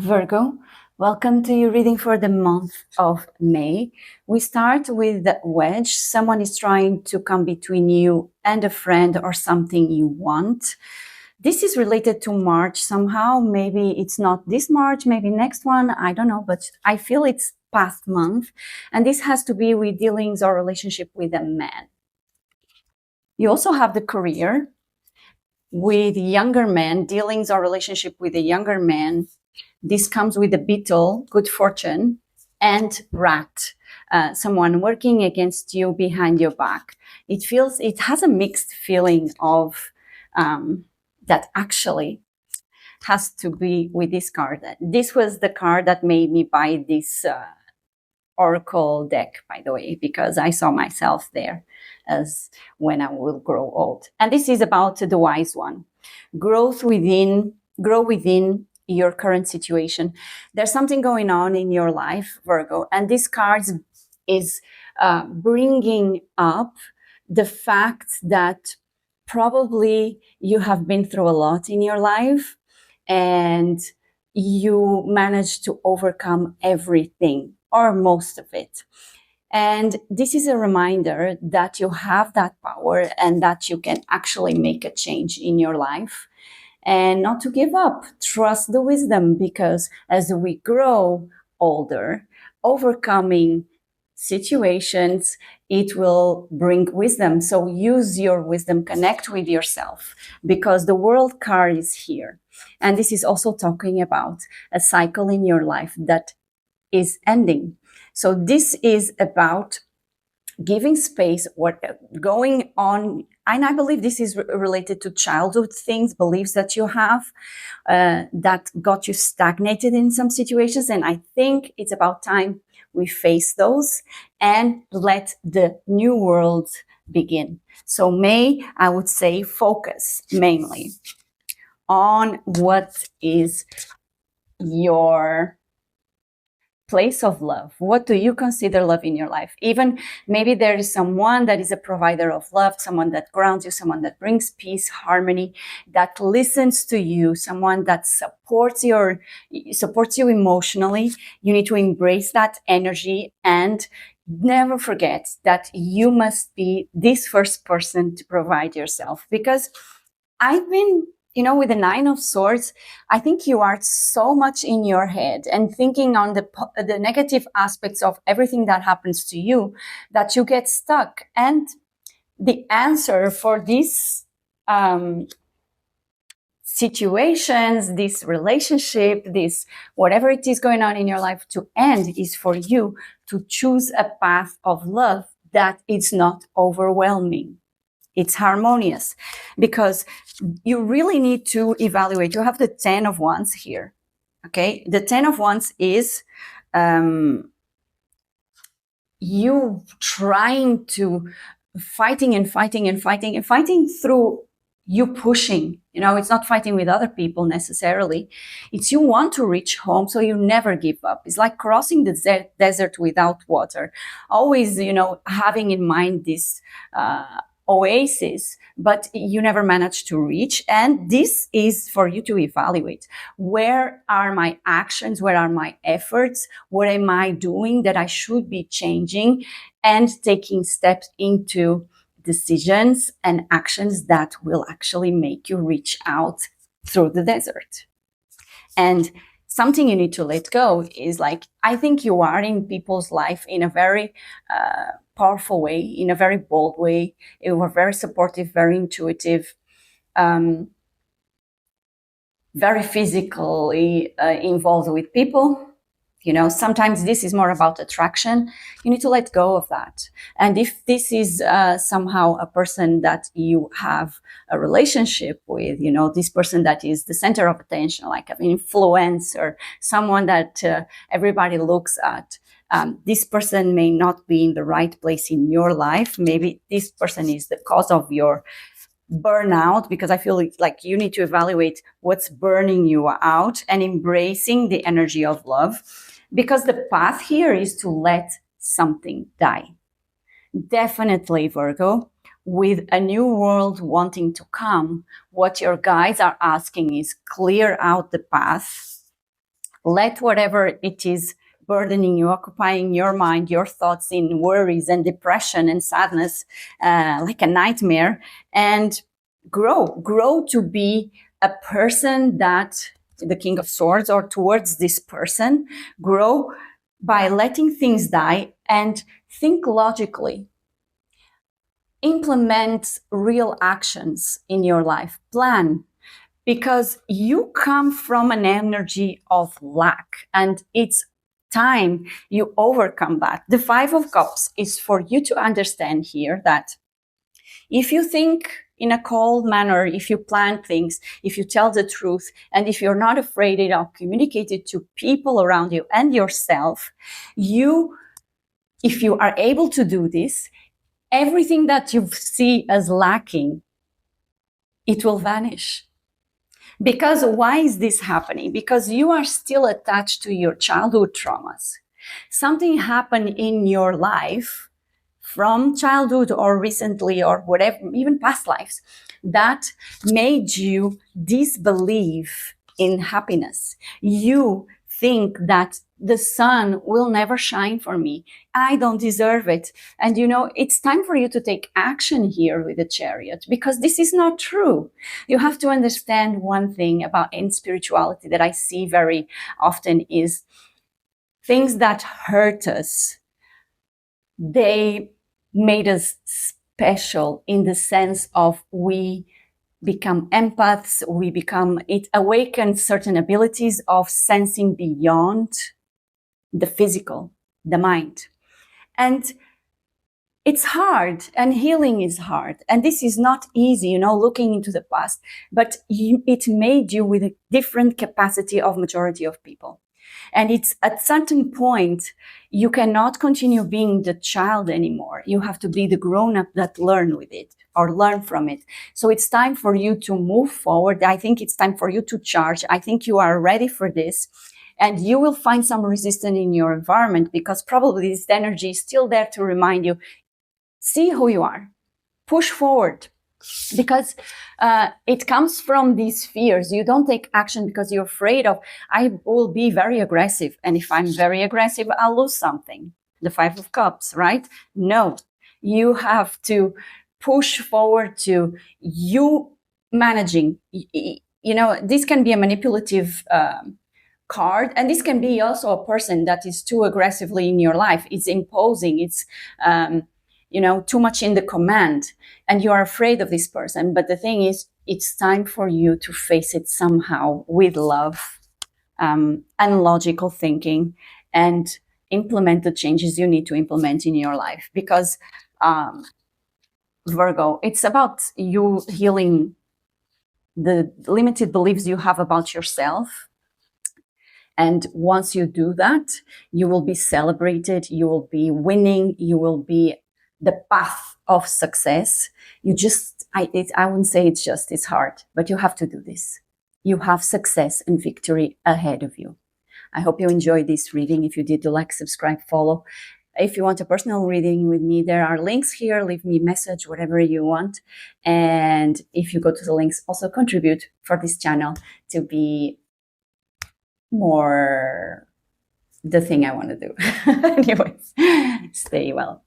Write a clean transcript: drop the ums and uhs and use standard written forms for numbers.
Virgo, welcome to your reading for the month of May. We start with the wedge. Someone is trying to come between you and a friend or something you want. This is related to March somehow. Maybe it's not this March, maybe next one. I don't know, but I feel it's past month. And this has to be with dealings or relationship with a man. You also have the career with younger men, dealings or relationship with a younger man. This comes with a beetle, good fortune, and rat, someone working against you behind your back. It has a mixed feeling of that actually has to be with this card. This was the card that made me buy this oracle deck, by the way, because I saw myself there as when I will grow old. And this is about the wise one. Grow within your current situation. There's something going on in your life, Virgo, and this card is bringing up the fact that probably you have been through a lot in your life and you managed to overcome everything or most of it. And this is a reminder that you have that power and that you can actually make a change in your life. And not to give up, trust the wisdom, because as we grow older, overcoming situations, it will bring wisdom. So use your wisdom, connect with yourself, because the world card is here. And this is also talking about a cycle in your life that is ending. So this is about giving space, what going on. And I believe this is related to childhood things, beliefs that you have that got you stagnated in some situations. And I think it's about time we face those and let the new world begin. So May, I would say, focus mainly on what is your place of love. What do you consider love in your life? Even maybe there is someone that is a provider of love, someone that grounds you, someone that brings peace, harmony, that listens to you, someone that supports you emotionally. You need to embrace that energy and never forget that you must be this first person to provide yourself. Because I've been with the Nine of Swords, I think you are so much in your head and thinking on the negative aspects of everything that happens to you that you get stuck. And the answer for these situations, this relationship, this whatever it is going on in your life to end is for you to choose a path of love that is not overwhelming. It's harmonious, because you really need to evaluate. You have the 10 of Wands here. Okay. The 10 of Wands is you trying to fighting through you pushing. It's not fighting with other people necessarily. It's you want to reach home, so you never give up. It's like crossing the desert without water. Always, having in mind this oasis, but you never manage to reach. And this is for you to evaluate. Where are my actions? Where are my efforts? What am I doing that I should be changing and taking steps into decisions and actions that will actually make you reach out through the desert? And something you need to let go is I think you are in people's life in a very powerful way, in a very bold way. You were very supportive, very intuitive, very physically involved with people. Sometimes this is more about attraction. You need to let go of that. And if this is somehow a person that you have a relationship with, this person that is the center of attention, like an influencer, someone that everybody looks at, this person may not be in the right place in your life. Maybe this person is the cause of your burnout, because I feel like you need to evaluate what's burning you out and embracing the energy of love, because the path here is to let something die. Definitely, Virgo, with a new world wanting to come, what your guides are asking is clear out the path Let whatever it is burdening you, occupying your mind, your thoughts in worries and depression and sadness, like a nightmare, and grow to be a person that the King of Swords, or towards this person, grow by letting things die and think logically. Implement real actions in your life. Plan, because you come from an energy of lack, and it's time you overcome that. The Five of Cups is for you to understand here that if you think in a cold manner, if you plan things, if you tell the truth, and if you're not afraid of communicating to people around you and yourself, if you are able to do this, everything that you see as lacking, it will vanish. Because why is this happening? Because you are still attached to your childhood traumas. Something happened in your life from childhood or recently or whatever, even past lives, that made you disbelieve in happiness. You think that the sun will never shine for me. I don't deserve it. And it's time for you to take action here with the Chariot, because this is not true. You have to understand one thing about in spirituality that I see very often is things that hurt us. They made us special in the sense of we become empaths, it awakens certain abilities of sensing beyond the physical, the mind. And it's hard, and healing is hard. And this is not easy, looking into the past, but it made you with a different capacity of majority of people. And it's at certain point, you cannot continue being the child anymore. You have to be the grown-up that learn with it or learn from it. So it's time for you to move forward. I think it's time for you to charge. I think you are ready for this. And you will find some resistance in your environment, because probably this energy is still there to remind you, see who you are, push forward. Because it comes from these fears. You don't take action because you're afraid of, I will be very aggressive. And if I'm very aggressive, I'll lose something. The Five of Cups, right? No, you have to push forward to you managing. This can be a manipulative card. And this can be also a person that is too aggressively in your life. It's imposing. It's too much in the command, and you are afraid of this person. But the thing is, it's time for you to face it somehow with love and logical thinking, and implement the changes you need to implement in your life. Because Virgo, it's about you healing the limited beliefs you have about yourself. And once you do that, you will be celebrated, you will be winning, you will be the path of success. I wouldn't say it's hard, but you have to do this. You have success and victory ahead of you. I hope you enjoyed this reading. If you did, do like, subscribe, follow. If you want a personal reading with me, there are links here. Leave me a message, whatever you want. And if you go to the links, also contribute for this channel to be more the thing I want to do. Anyways, stay well.